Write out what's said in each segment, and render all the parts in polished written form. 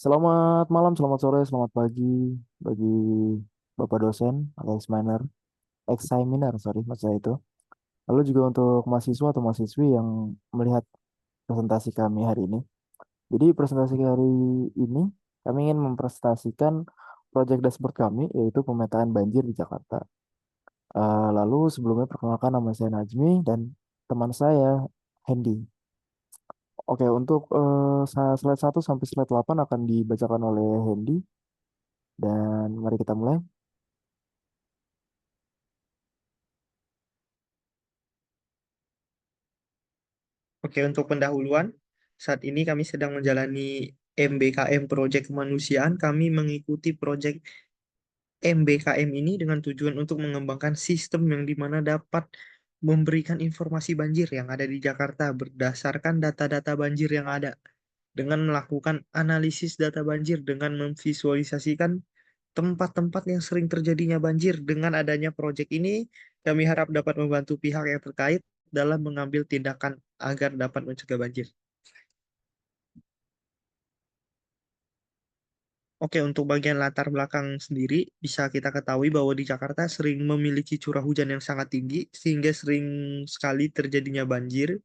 Selamat malam, selamat sore, selamat pagi bagi Bapak dosen atau examiner, sorry, maksud saya itu. Lalu juga untuk mahasiswa atau mahasiswi yang melihat presentasi kami hari ini. Jadi presentasi hari ini kami ingin mempresentasikan proyek dashboard kami yaitu pemetaan banjir di Jakarta. Lalu sebelumnya perkenalkan nama saya Najmi dan teman saya Hendy. Oke, untuk slide 1 sampai slide 8 akan dibacakan oleh Hendy dan mari kita mulai. Oke, untuk pendahuluan, saat ini kami sedang menjalani MBKM Proyek Kemanusiaan. Kami mengikuti proyek MBKM ini dengan tujuan untuk mengembangkan sistem yang dimana dapat memberikan informasi banjir yang ada di Jakarta berdasarkan data-data banjir yang ada. Dengan melakukan analisis data banjir, dengan memvisualisasikan tempat-tempat yang sering terjadinya banjir. Dengan adanya proyek ini, kami harap dapat membantu pihak yang terkait dalam mengambil tindakan agar dapat mencegah banjir. Oke, untuk bagian latar belakang sendiri, bisa kita ketahui bahwa di Jakarta sering memiliki curah hujan yang sangat tinggi, sehingga sering sekali terjadinya banjir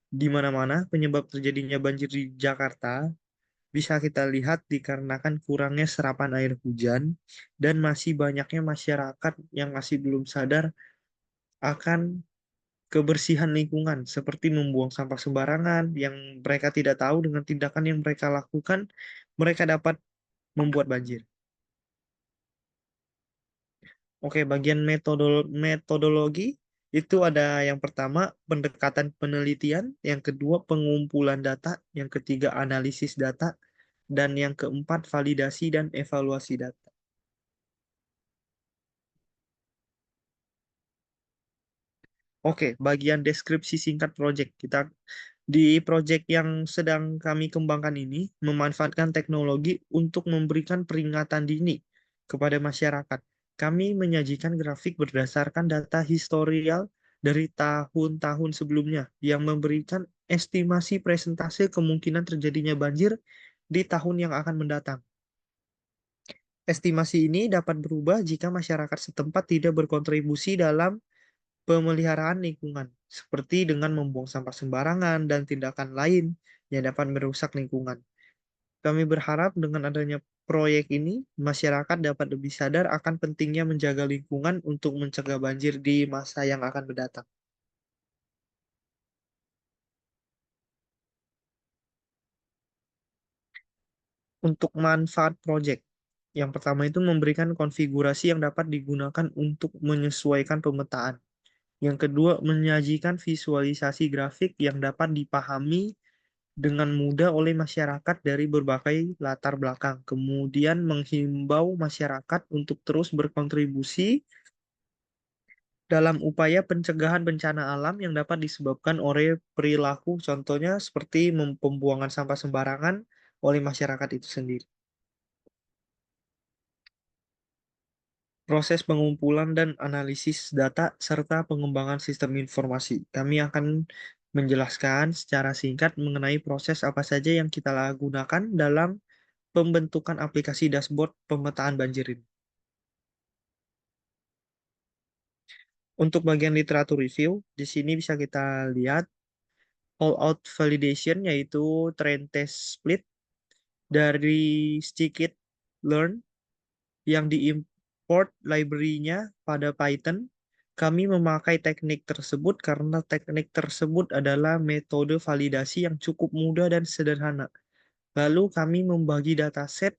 di mana-mana. Penyebab terjadinya banjir di Jakarta bisa kita lihat dikarenakan kurangnya serapan air hujan dan masih banyaknya masyarakat yang masih belum sadar akan kebersihan lingkungan, seperti membuang sampah sembarangan yang mereka tidak tahu dengan tindakan yang mereka lakukan, mereka dapat membuat banjir. Oke, bagian metodologi itu ada yang pertama pendekatan penelitian, yang kedua pengumpulan data, yang ketiga analisis data, dan yang keempat validasi dan evaluasi data. Oke, bagian deskripsi singkat project. Di project yang sedang kami kembangkan ini memanfaatkan teknologi untuk memberikan peringatan dini kepada masyarakat. Kami menyajikan grafik berdasarkan data historial dari tahun-tahun sebelumnya yang memberikan estimasi presentase kemungkinan terjadinya banjir di tahun yang akan mendatang. Estimasi ini dapat berubah jika masyarakat setempat tidak berkontribusi dalam pemeliharaan lingkungan, seperti dengan membuang sampah sembarangan dan tindakan lain yang dapat merusak lingkungan. Kami berharap dengan adanya proyek ini, masyarakat dapat lebih sadar akan pentingnya menjaga lingkungan untuk mencegah banjir di masa yang akan mendatang. Untuk manfaat proyek, yang pertama itu memberikan konfigurasi yang dapat digunakan untuk menyesuaikan pemetaan. Yang kedua, menyajikan visualisasi grafik yang dapat dipahami dengan mudah oleh masyarakat dari berbagai latar belakang. Kemudian menghimbau masyarakat untuk terus berkontribusi dalam upaya pencegahan bencana alam yang dapat disebabkan oleh perilaku, contohnya seperti pembuangan sampah sembarangan oleh masyarakat itu sendiri. Proses pengumpulan dan analisis data serta pengembangan sistem informasi. Kami akan menjelaskan secara singkat mengenai proses apa saja yang kita gunakan dalam pembentukan aplikasi dashboard pemetaan banjir ini. Untuk bagian literatur review, di sini bisa kita lihat all-out validation, yaitu train test split dari scikit-learn yang diimport library-nya pada Python. Kami memakai teknik tersebut karena teknik tersebut adalah metode validasi yang cukup mudah dan sederhana. Lalu kami membagi dataset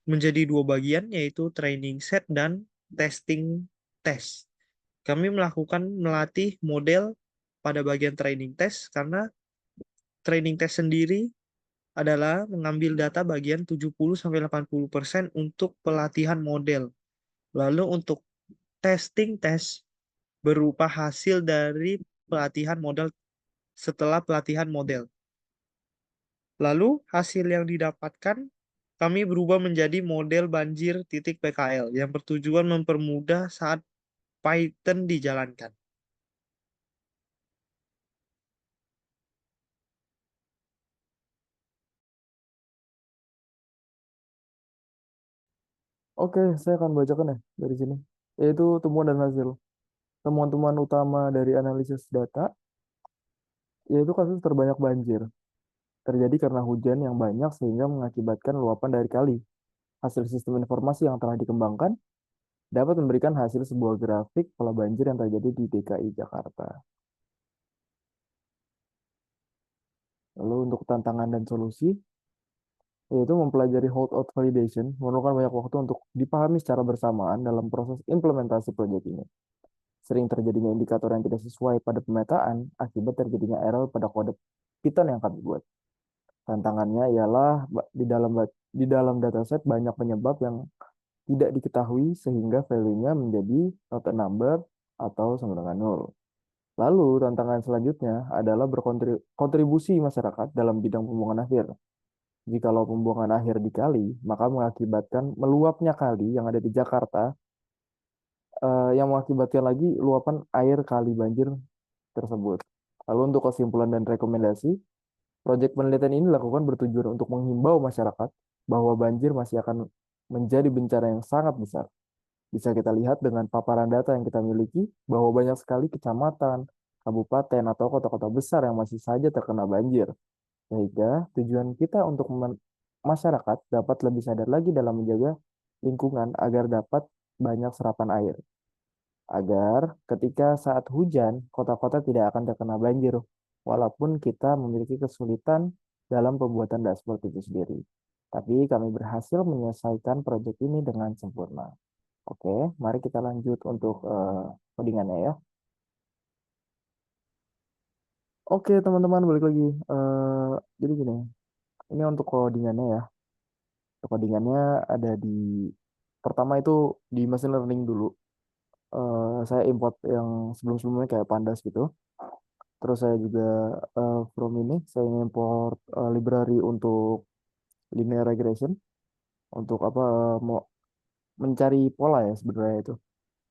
menjadi dua bagian, yaitu training set dan testing test. Kami melatih model pada bagian training test karena training test sendiri adalah mengambil data bagian 70-80% untuk pelatihan model. Lalu untuk testing test berupa hasil dari pelatihan model setelah pelatihan model. Lalu hasil yang didapatkan kami berubah menjadi model banjir titik PKL yang bertujuan mempermudah saat Python dijalankan. Oke, saya akan bacakan ya dari sini. Yaitu temuan dan hasil. Temuan-temuan utama dari analisis data, yaitu kasus terbanyak banjir. Terjadi karena hujan yang banyak sehingga mengakibatkan luapan dari kali. Hasil sistem informasi yang telah dikembangkan dapat memberikan hasil sebuah grafik pola banjir yang terjadi di DKI Jakarta. Lalu untuk tantangan dan solusi, yaitu mempelajari holdout validation, memerlukan banyak waktu untuk dipahami secara bersamaan dalam proses implementasi proyek ini. Sering terjadinya indikator yang tidak sesuai pada pemetaan akibat terjadinya error pada kode Python yang kami buat. Tantangannya ialah di dalam dataset banyak penyebab yang tidak diketahui sehingga value-nya menjadi not a number atau sama dengan nol. Lalu tantangan selanjutnya adalah berkontribusi masyarakat dalam bidang pembuangan akhir. Jikalau pembuangan akhir dikali, maka mengakibatkan meluapnya kali yang ada di Jakarta, yang mengakibatkan lagi luapan air kali banjir tersebut. Lalu untuk kesimpulan dan rekomendasi, proyek penelitian ini dilakukan bertujuan untuk menghimbau masyarakat bahwa banjir masih akan menjadi bencana yang sangat besar. Bisa kita lihat dengan paparan data yang kita miliki bahwa banyak sekali kecamatan, kabupaten, atau kota-kota besar yang masih saja terkena banjir. Sehingga tujuan kita untuk masyarakat dapat lebih sadar lagi dalam menjaga lingkungan agar dapat banyak serapan air. Agar ketika saat hujan, kota-kota tidak akan terkena banjir, walaupun kita memiliki kesulitan dalam pembuatan dashboard itu sendiri. Tapi kami berhasil menyelesaikan proyek ini dengan sempurna. Oke, mari kita lanjut untuk codingannya ya. Oke, teman-teman, balik lagi. Jadi gini, ini untuk codingannya ya. Untuk codingannya ada di pertama itu di machine learning dulu. Saya import yang sebelum-sebelumnya kayak Pandas gitu. Terus saya juga from ini saya import library untuk linear regression untuk apa mau mencari pola ya sebenarnya itu.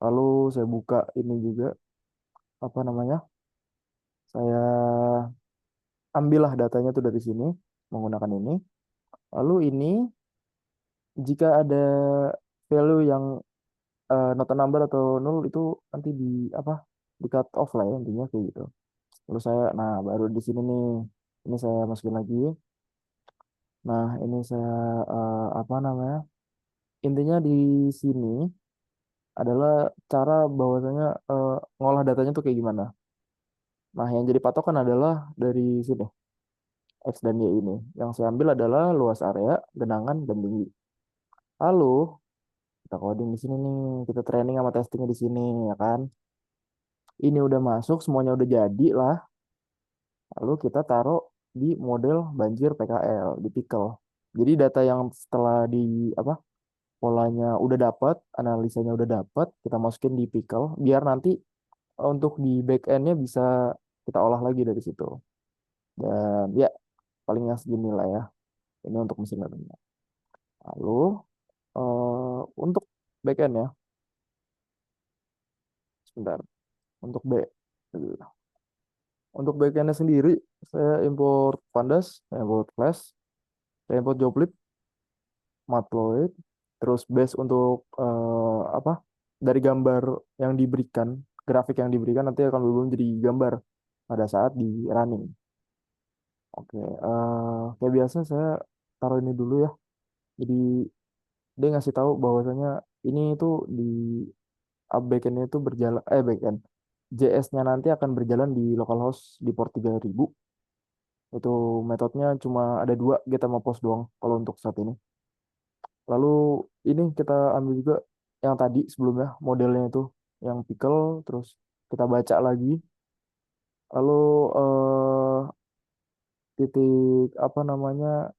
Lalu saya buka ini juga apa namanya? Saya ambillah datanya tuh dari sini menggunakan ini. Lalu ini jika ada value yang not a number atau nol itu nanti di apa? Di cut off lah ya intinya kayak gitu. Lalu saya nah baru di sini nih ini saya masukin lagi. Nah, ini saya apa namanya? Intinya di sini adalah cara bahwasanya ngolah datanya tuh kayak gimana. Nah, yang jadi patokan adalah dari sini, X dan Y ini. Yang saya ambil adalah luas area, genangan, dan tinggi. Lalu, kita coding di sini nih, kita training sama testingnya di sini, ya kan. Ini udah masuk, semuanya udah jadi lah. Lalu kita taruh di model banjir PKL, di pickle. Jadi data yang setelah di apa polanya udah dapat, analisanya udah dapat, kita masukin di pickle, biar nanti untuk di back end-nya bisa kita olah lagi dari situ. Dan ya, palingnya segini lah ya. Ini untuk mesin learning. Lalu, untuk back end ya, sebentar. Untuk B, untuk back end-nya sendiri, saya import Pandas, saya import Flash, saya import Joblib, Matplotlib, terus base untuk apa? Dari gambar yang diberikan, grafik yang diberikan nanti akan berubah menjadi gambar pada saat di running. Oke, kayak biasa saya taruh ini dulu ya. Jadi dia ngasih tahu bahwasanya ini tuh di backend itu berjalan backend JS-nya nanti akan berjalan di localhost di port 3000. Itu metodenya cuma ada dua get sama post doang kalau untuk saat ini. Lalu ini kita ambil juga yang tadi sebelumnya modelnya itu yang pickle terus kita baca lagi. Lalu titik apa namanya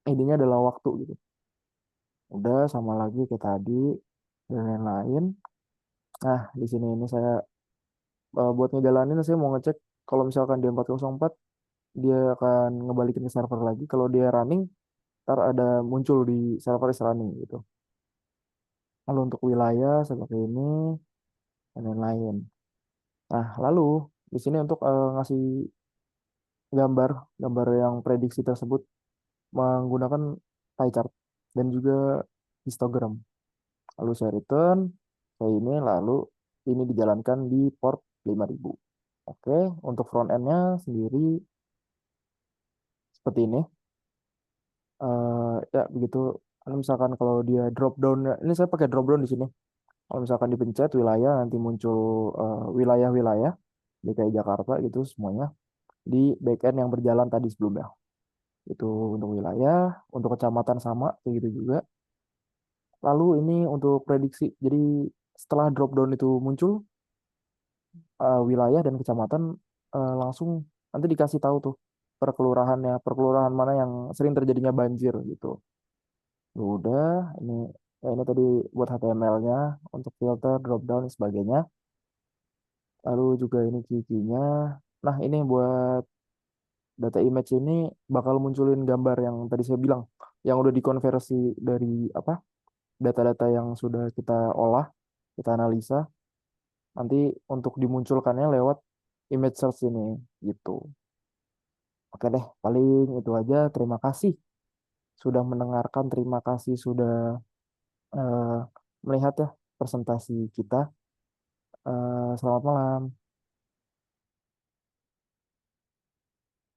intinya adalah waktu gitu. Udah sama lagi kayak tadi dan lain-lain. Nah, di sini ini saya buat ngejalanin saya mau ngecek kalau misalkan di 404 dia akan ngebalikin ke server lagi. Kalau dia running, ntar ada muncul di server is running gitu. Lalu untuk wilayah saya pakai ini dan lain-lain. Nah, lalu di sini untuk ngasih gambar, gambar yang prediksi tersebut menggunakan pie chart dan juga histogram. Lalu saya return, saya ini, lalu ini dijalankan di port 5000. Oke, untuk front end-nya sendiri seperti ini. Ya begitu. Kalau misalkan kalau dia drop down, ini saya pakai drop down di sini. Kalau misalkan dipencet wilayah, nanti muncul wilayah-wilayah DKI Jakarta gitu semuanya di backend yang berjalan tadi sebelumnya. Itu untuk wilayah, untuk kecamatan sama kayak gitu juga. Lalu ini untuk prediksi. Jadi setelah drop down itu muncul, wilayah dan kecamatan langsung nanti dikasih tahu tuh per kelurahannya, per kelurahan mana yang sering terjadinya banjir gitu. Ya udah, ini ini tadi buat HTML-nya untuk filter, drop down dan sebagainya. Lalu juga ini QQ-nya. Nah, ini buat data image ini bakal munculin gambar yang tadi saya bilang, yang udah dikonversi dari apa? Data-data yang sudah kita olah, kita analisa, nanti untuk dimunculkannya lewat image search ini gitu. Oke deh, paling itu aja. Terima kasih sudah mendengarkan, terima kasih sudah eh, melihat ya presentasi kita. Selamat malam.